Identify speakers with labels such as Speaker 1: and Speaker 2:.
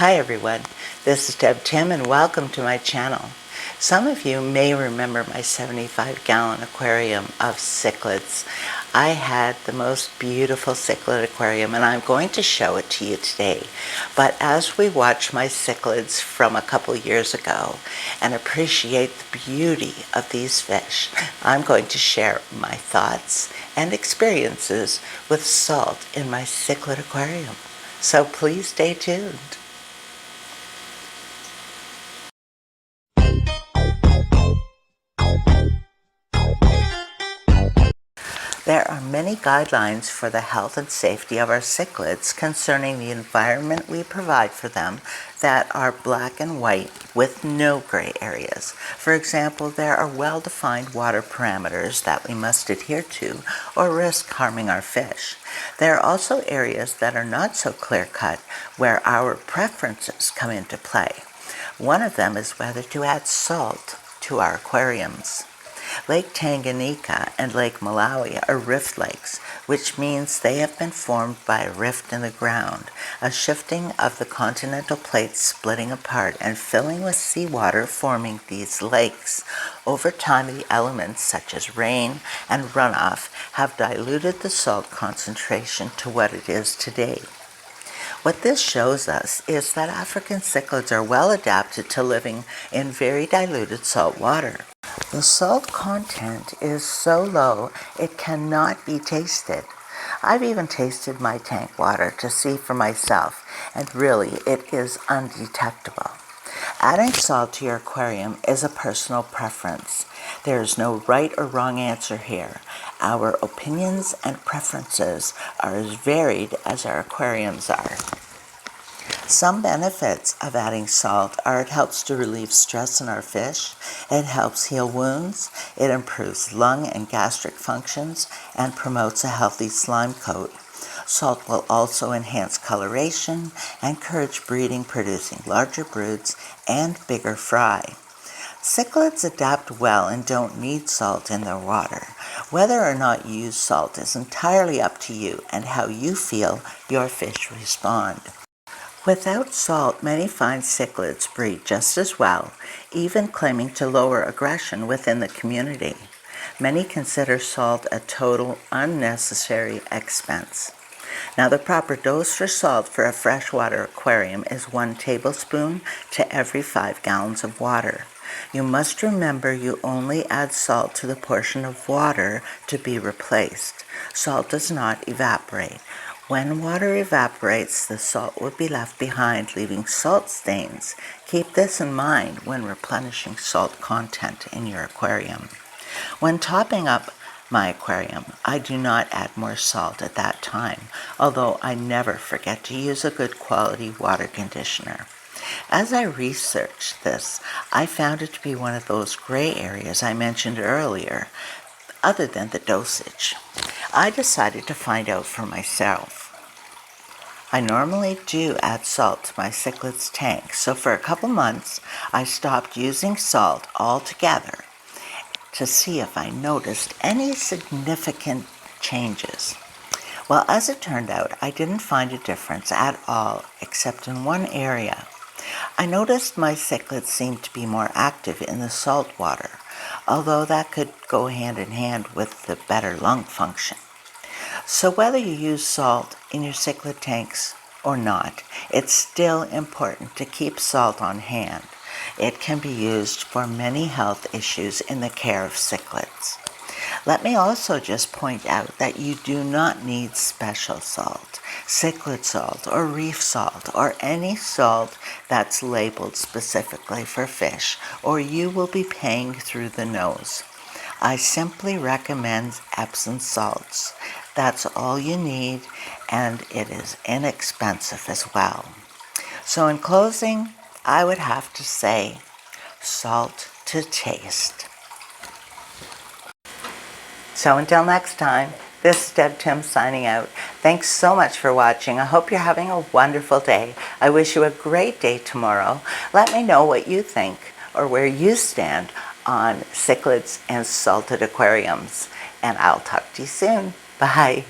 Speaker 1: Hi everyone, this is Deb Tim and welcome to my channel. Some of you may remember my 75-gallon aquarium of cichlids. I had the most beautiful cichlid aquarium and I'm going to show it to you today. But as we watch my cichlids from a couple years ago and appreciate the beauty of these fish, I'm going to share my thoughts and experiences with salt in my cichlid aquarium. So please stay tuned. There are many guidelines for the health and safety of our cichlids concerning the environment we provide for them that are black and white with no gray areas. For example, there are well-defined water parameters that we must adhere to or risk harming our fish. There are also areas that are not so clear-cut where our preferences come into play. One of them is whether to add salt to our aquariums. Lake Tanganyika and Lake Malawi are rift lakes, which means they have been formed by a rift in the ground, a shifting of the continental plates splitting apart and filling with seawater forming these lakes. Over time, the elements such as rain and runoff have diluted the salt concentration to what it is today. What this shows us is that African cichlids are well adapted to living in very diluted salt water. The salt content is so low it cannot be tasted. I've even tasted my tank water to see for myself, and really it is undetectable. Adding salt to your aquarium is a personal preference. There is no right or wrong answer here. Our opinions and preferences are as varied as our aquariums are. Some benefits of adding salt are it helps to relieve stress in our fish, it helps heal wounds, it improves lung and gastric functions, and promotes a healthy slime coat. Salt will also enhance coloration, encourage breeding, producing larger broods and bigger fry. Cichlids adapt well and don't need salt in their water. Whether or not you use salt is entirely up to you and how you feel your fish respond. Without salt, many find cichlids breed just as well, even claiming to lower aggression within the community. Many consider salt a total unnecessary expense. Now, the proper dose for salt for a freshwater aquarium is 1 tablespoon to every 5 gallons of water. You must remember you only add salt to the portion of water to be replaced. Salt does not evaporate. When water evaporates, the salt will be left behind, leaving salt stains. Keep this in mind when replenishing salt content in your aquarium. When topping up my aquarium, I do not add more salt at that time, although I never forget to use a good quality water conditioner. As I researched this, I found it to be one of those gray areas I mentioned earlier, other than the dosage. I decided to find out for myself. I normally do add salt to my cichlids tank, so for a couple months I stopped using salt altogether to see if I noticed any significant changes. Well, as it turned out, I didn't find a difference at all, except in one area. I noticed my cichlids seemed to be more active in the salt water, although that could go hand in hand with the better lung function. So whether you use salt in your cichlid tanks or not, it's still important to keep salt on hand. It can be used for many health issues in the care of cichlids. Let me also just point out that you do not need special salt, cichlid salt, or reef salt, or any salt that's labeled specifically for fish, or you will be paying through the nose. I simply recommend Epsom salts. That's all you need, and it is inexpensive as well. So in closing, I would have to say, salt to taste. So until next time, this is Deb Tim signing out. Thanks so much for watching. I hope you're having a wonderful day. I wish you a great day tomorrow. Let me know what you think or where you stand on cichlids and salted aquariums. And I'll talk to you soon. Bye.